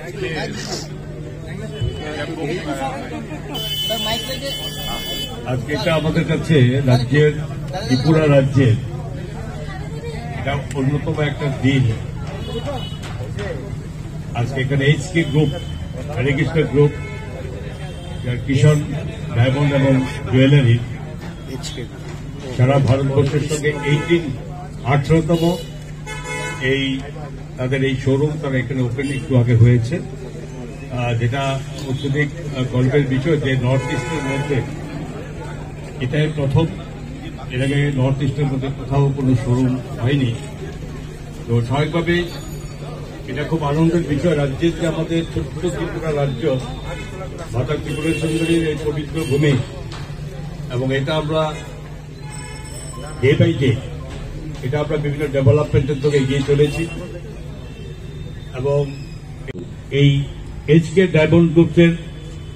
আজকে এটা আমাদের কাছে রাজ্যের ত্রিপুরা রাজ্যের এটা অন্যতম একটা দিন। আজকে এখানে এইচকে গ্রুপ, হরেকৃষ্ণ গ্রুপ, কিষাণ ডায়মন্ড এবং জুয়েলারি সারা ভারতবর্ষের সঙ্গে 18তম এই তাদের এই শোরুম তারা এখানে ওপেন একটু আগে হয়েছে, যেটা অত্যধিক গর্বের বিষয় যে নর্থ ইস্টের মধ্যে এটাই প্রথম। এর আগে নর্থ ইস্টের মধ্যে কোথাও কোনো শোরুম হয়নি। তো স্বাভাবিকভাবে এটা খুব আনন্দের বিষয়। রাজ্যের যে আমাদের ছোট্ট ত্রিপুরা রাজ্য, মাতা ত্রিপুরা সুন্দরীর এই পবিত্র ভূমি, এবং এটা আমরা ডে বাই ডে এটা আমরা বিভিন্ন ডেভেলপমেন্টের দিকে এগিয়ে চলেছি। এবং এই এইচকে ডায়মন্ড গ্রুপের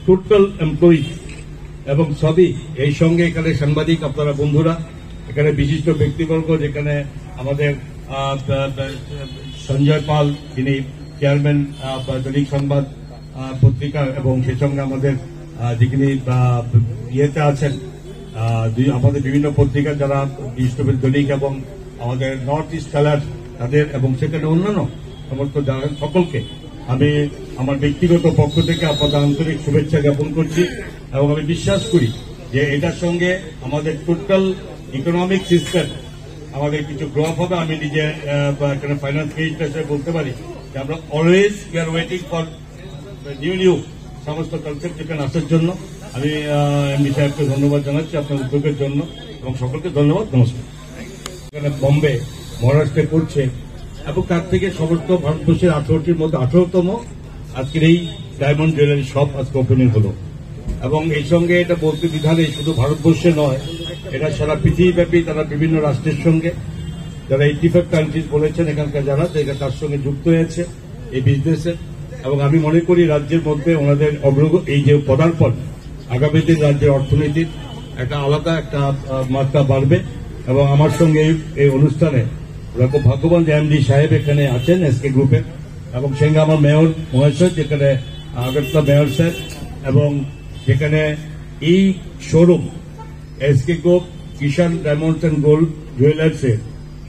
টোটাল এমপ্লয়ি এবং সবই এই সঙ্গে এখানে সাংবাদিক আপনারা বন্ধুরা, এখানে বিশিষ্ট ব্যক্তিবর্গ, যেখানে আমাদের সঞ্জয় পাল, যিনি চেয়ারম্যান দৈনিক সংবাদ পত্রিকা, এবং সেই সঙ্গে আমাদের যিনি ইয়েতে আছেন আমাদের বিভিন্ন পত্রিকা যারা বিশিষ্ট দৈনিক এবং আমাদের নর্থ ইস্ট কালার তাদের, এবং সেখানে অন্যান্য সমস্ত সকলকে আমি আমার ব্যক্তিগত পক্ষ থেকে আপনাদের আন্তরিক শুভেচ্ছা জ্ঞাপন করছি। এবং আমি বিশ্বাস করি যে এটার সঙ্গে আমাদের টোটাল ইকোনমিক সিস্টেম আমাদের কিছু গ্রো আপ হবে। আমি নিজে এখানে ফাইন্যান্স মিনিস্টার হিসেবে বলতে পারি যে আমরা always we are waiting for new সমস্ত কনসেপ্ট এখানে আসার জন্য। আমি এমডি সাহেবকে ধন্যবাদ জানাচ্ছি আপনার উদ্যোগের জন্য, এবং সকলকে ধন্যবাদ। নমস্কার। এখানে বম্বে, মহারাষ্ট্রে করছে, এবং তার থেকে সমস্ত ভারতবর্ষের 18টির মধ্যে 18তম আজকের এই ডায়মন্ড জুয়েলারি শপ আজকে ওপেনিং হলো। এবং এই সঙ্গে এটা বলতে দ্বিধা নেই, শুধু ভারতবর্ষে নয়, এটা সারা পৃথিবীব্যাপী তারা বিভিন্ন রাষ্ট্রের সঙ্গে যারা 85 কান্ট্রিজ বলেছেন এখানকার যারা, তার সঙ্গে যুক্ত হয়েছে এই বিজনেসে। এবং আমি মনে করি রাজ্যের মধ্যে ওনাদের এই যে পদার্পণ আগামী দিন রাজ্যের অর্থনীতির একটা আলাদা একটা মাত্রা বাড়বে। এবং আমার সঙ্গে এই অনুষ্ঠানে ওরা খুব ভাগ্যবান যে এমডি সাহেব এখানে আছেন এসকে গ্রুপের, এবং সঙ্গে আমার মেয়র মহেশ্বর, যেখানে আগরতলা মেয়র স্যার, এবং যেখানে এই showroom SK group Kishan diamonds and gold জুয়েলার্সের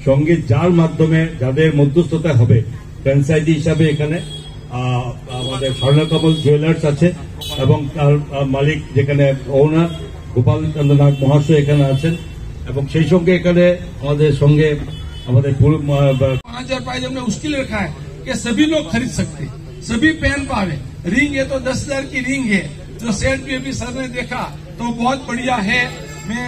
সঙ্গে যার মাধ্যমে যাদের মধ্যস্থতা হবে ফ্র্যাঞ্চাইজি হিসাবে এখানে আমাদের স্বর্ণকমল জুয়েলার্স আছে, এবং তার মালিক যেখানে ওনার গোপাল চন্দ্রনাথ মহাশয় এখানে আছেন, এবং সেই সঙ্গে এখানে আমাদের সঙ্গে আমাদের 5000 प्राइज हमने उसके लिए रखा है कि सभी लोग खरीद सकते, सभी पहन पावे। रिंग है तो 10,000 की रिंग है, जो सेट भी अभी सर ने देखा तो बहुत बढ़िया है। मैं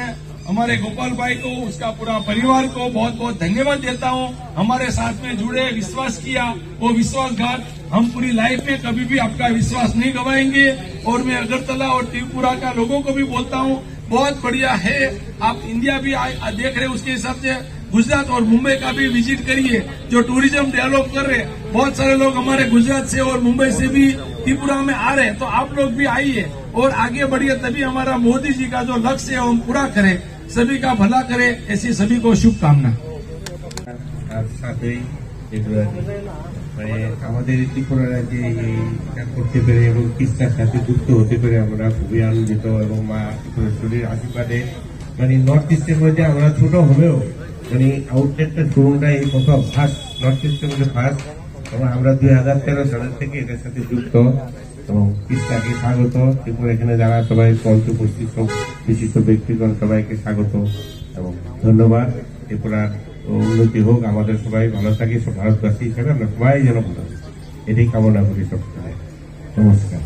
हमारे गोपाल भाई को, उसका पूरा परिवार को बहुत बहुत धन्यवाद देता हूँ। हमारे साथ में जुड़े, विश्वास किया, वो विश्वासघात हम पूरी लाइफ में कभी भी आपका विश्वास नहीं गवाएंगे। और मैं अगरतला और त्रिपुरा का लोगों को भी बोलता हूँ, बहुत बढ़िया है। आप इंडिया भी देख रहे, उसके हिसाब से गुजरात और मुंबई का भी विजिट करिए, जो टूरिज्म डेवलप कर रहे। बहुत सारे लोग हमारे गुजरात से और मुंबई से भी त्रिपुरा में आ रहे हैं, तो आप लोग भी आइए और आगे बढ़िए, तभी हमारा मोदी जी का जो लक्ष्य है हम पूरा करें, सभी का भला करे। ऐसी सभी को शुभकामना। আমাদের ত্রিপুরা রাজ্যে করতে পেরে এবং কিস্তার সাথে যুক্ত হতে পেরে আমরা খুবই আনন্দিত, এবং মা ত্রিপুরেশ্বরীর আশীর্বাদে নর্থ ইস্টের মধ্যে আমরা ছোট হলেও আউটলেটটা শোরুমটা এই প্রথম ফার্স্ট, নর্থ ইস্টের মধ্যে ফার্স্ট। এবং আমরা 2013 সালের থেকে এটার সাথে যুক্ত, এবং কিস্তাকে স্বাগত। ত্রিপুরা এখানে যারা সবাই মঞ্চে উপস্থিত সব বিশিষ্ট ব্যক্তিগণ সবাইকে স্বাগত এবং ধন্যবাদ। ত্রিপুরার উন্নতি হোক, আমাদের সবাই ভালো থাকি, সব ভারতবাসী হিসেবে আমরা সবাই যেন ভালো, এটাই কামনা করি সবসময়। নমস্কার।